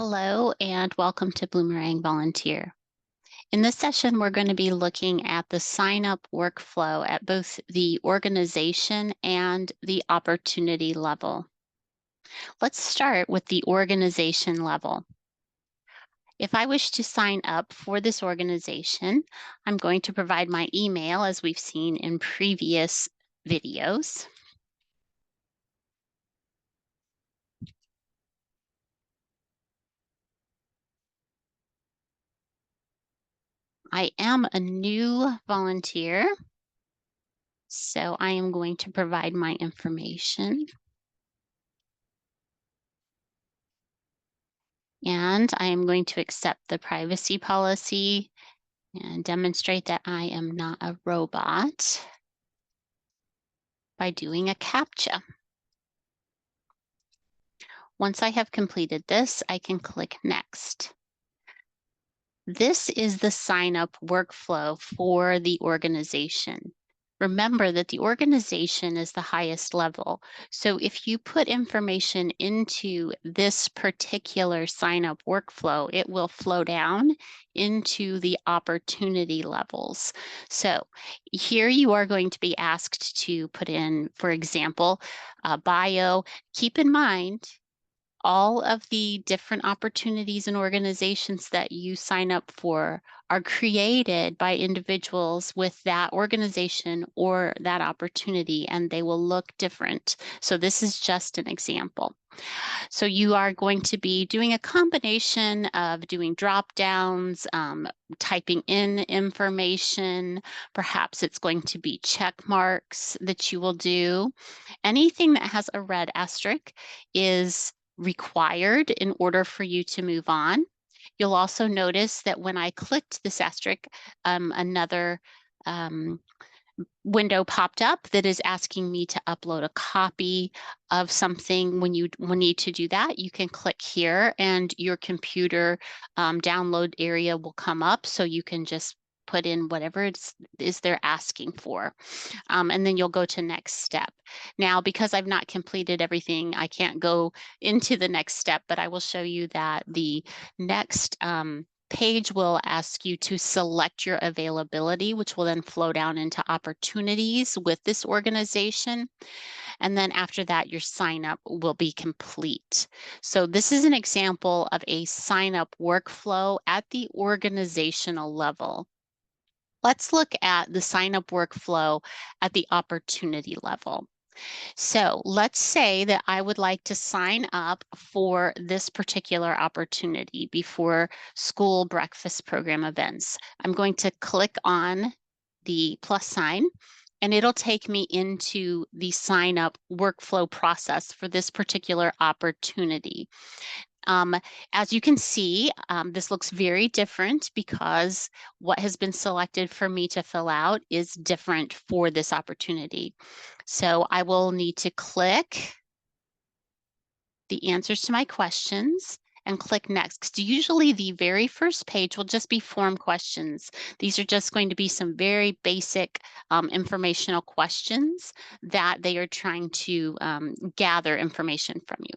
Hello and welcome to Bloomerang Volunteer. In this session, we're going to be looking at the sign-up workflow at both the organization and the opportunity level. Let's start with the organization level. If I wish to sign up for this organization, I'm going to provide my email as we've seen in previous videos. I am a new volunteer, so I am going to provide my information. And I am going to accept the privacy policy and demonstrate that I am not a robot by doing a CAPTCHA. Once I have completed this, I can click Next. This is the sign-up workflow for the organization. Remember that the organization is the highest level. So if you put information into this particular sign-up workflow, it will flow down into the opportunity levels. So here you are going to be asked to put in, for example, a bio. Keep in mind, all of the different opportunities and organizations that you sign up for are created by individuals with that organization or that opportunity, and they will look different. So this is just an example. So you are going to be doing a combination of doing drop downs, typing in information. Perhaps it's going to be check marks that you will do. Anything that has a red asterisk is required in order for you to move on. You'll also notice that when I clicked this asterisk, another window popped up that is asking me to upload a copy of something. When you need to do that, you can click here and your computer download area will come up, so you can just put in whatever it is they're asking for. And then you'll go to next step. Now, because I've not completed everything, I can't go into the next step, but I will show you that the next page will ask you to select your availability, which will then flow down into opportunities with this organization. And then after that, your sign up will be complete. So this is an example of a sign up workflow at the organizational level. Let's look at the sign up workflow at the opportunity level. So let's say that I would like to sign up for this particular opportunity before school breakfast program events. I'm going to click on the plus sign and it'll take me into the sign up workflow process for this particular opportunity. As you can see, this looks very different because what has been selected for me to fill out is different for this opportunity. So I will need to click the answers to my questions and click next. Usually the very first page will just be form questions. These are just going to be some very basic informational questions that they are trying to gather information from you.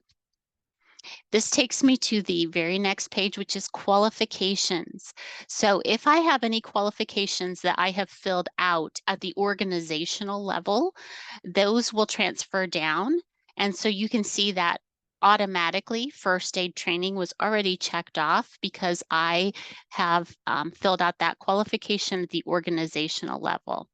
This takes me to the very next page, which is qualifications. So if I have any qualifications that I have filled out at the organizational level, those will transfer down. And so you can see that automatically first aid training was already checked off because I have filled out that qualification at the organizational level.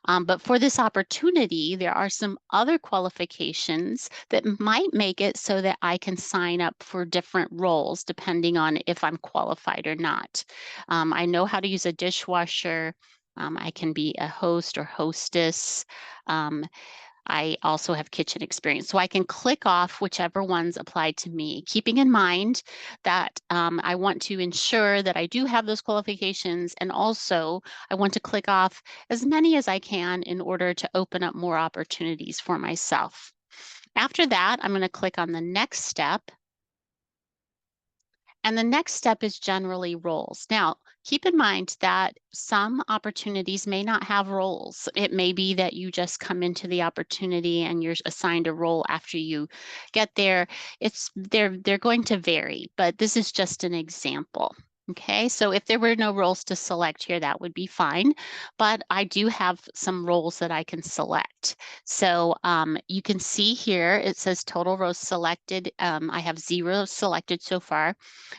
But for this opportunity, there are some other qualifications that might make it so that I can sign up for different roles depending on if I'm qualified or not. I know how to use a dishwasher. I can be a host or hostess. I also have kitchen experience. So I can click off whichever ones apply to me, keeping in mind that I want to ensure that I do have those qualifications. And also I want to click off as many as I can in order to open up more opportunities for myself. After that, I'm going to click on the next step. And the next step is generally roles. Now, Keep in mind that some opportunities may not have roles. It may be that you just come into the opportunity and you're assigned a role after you get there. They're going to vary, but this is just an example. Okay, so if there were no roles to select here, that would be fine. But I do have some roles that I can select. So you can see here, it says total rows selected. I have 0 selected so far.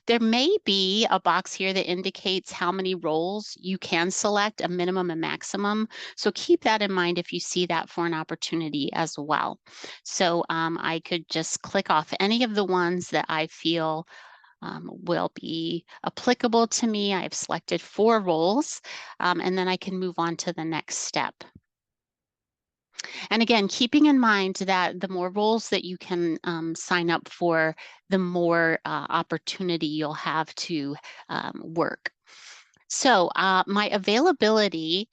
There may be a box here that indicates how many roles you can select, a minimum and maximum. So keep that in mind if you see that for an opportunity as well. So I could just click off any of the ones that I feel will be applicable to me. I've selected 4 roles, and then I can move on to the next step. And again, keeping in mind that the more roles that you can sign up for, the more opportunity you'll have to work. So my availability,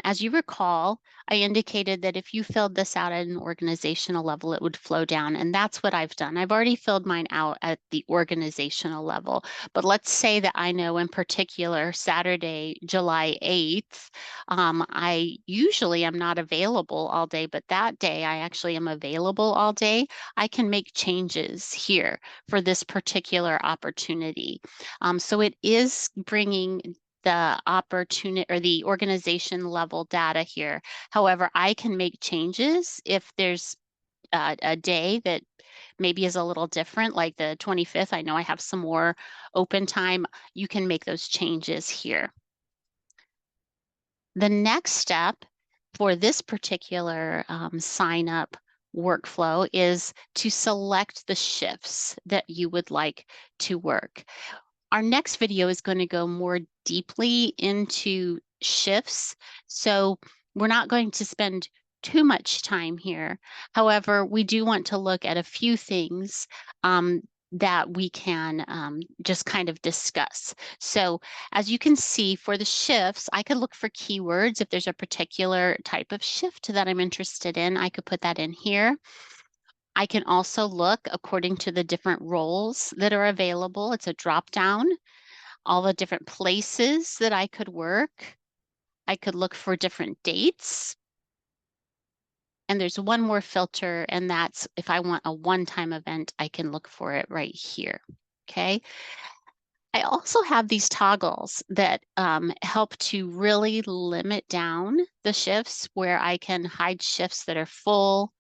as you recall, I indicated that if you filled this out at an organizational level, it would flow down. And that's what I've done. I've already filled mine out at the organizational level. But let's say that I know in particular, Saturday, July 8th, I usually am not available all day, but that day I actually am available all day. I can make changes here for this particular opportunity. So it is bringing the opportunity or the organization level data here. However, I can make changes if there's a day that maybe is a little different, like the 25th. I know I have some more open time. You can make those changes here. The next step for this particular sign up workflow is to select the shifts that you would like to work. Our next video is going to go more deeply into shifts. So we're not going to spend too much time here. However, we do want to look at a few things that we can just kind of discuss. So as you can see for the shifts, I could look for keywords. If there's a particular type of shift that I'm interested in, I could put that in here. I can also look according to the different roles that are available. It's a drop down, all the different places that I could work. I could look for different dates. And there's one more filter, and that's if I want a one-time event, I can look for it right here. Okay. I also have these toggles that help to really limit down the shifts where I can hide shifts that are full,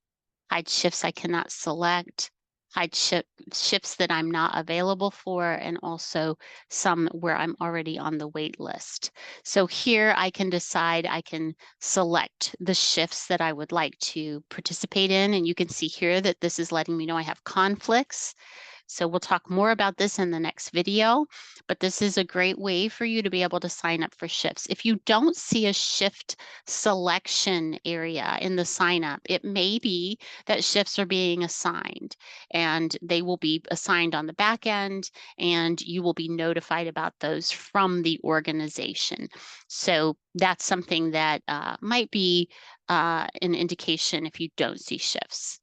hide shifts I cannot select, hide shifts that I'm not available for, and also some where I'm already on the wait list. So here I can decide, I can select the shifts that I would like to participate in. And you can see here that this is letting me know I have conflicts. So we'll talk more about this in the next video, but this is a great way for you to be able to sign up for shifts. If you don't see a shift selection area in the sign up, it may be that shifts are being assigned and they will be assigned on the back end and you will be notified about those from the organization. So that's something that might be an indication if you don't see shifts.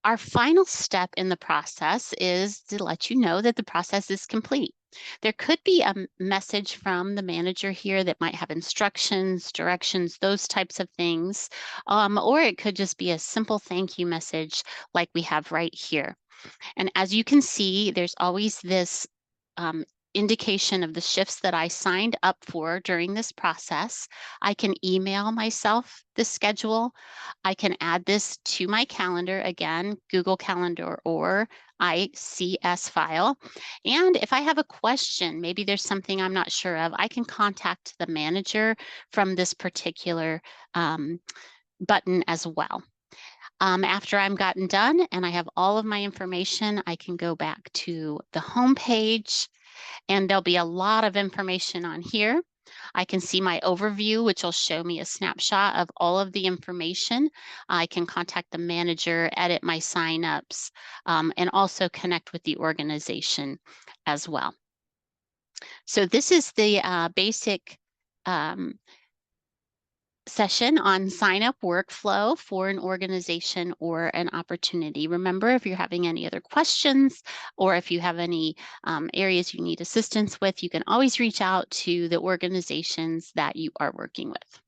Our final step in the process is to let you know that the process is complete. There could be a message from the manager here that might have instructions, directions, those types of things, or it could just be a simple thank you message like we have right here. And as you can see, there's always this indication of the shifts that I signed up for during this process. I can email myself the schedule. I can add this to my calendar, again, Google Calendar or ICS file. And if I have a question, maybe there's something I'm not sure of, I can contact the manager from this particular button as well. After I'm gotten done and I have all of my information, I can go back to the home page and there'll be a lot of information on here. I can see my overview, which will show me a snapshot of all of the information. I can contact the manager, edit my signups, and also connect with the organization as well. So this is the basic session on sign up workflow for an organization or an opportunity. Remember, if you're having any other questions or if you have any areas you need assistance with, you can always reach out to the organizations that you are working with.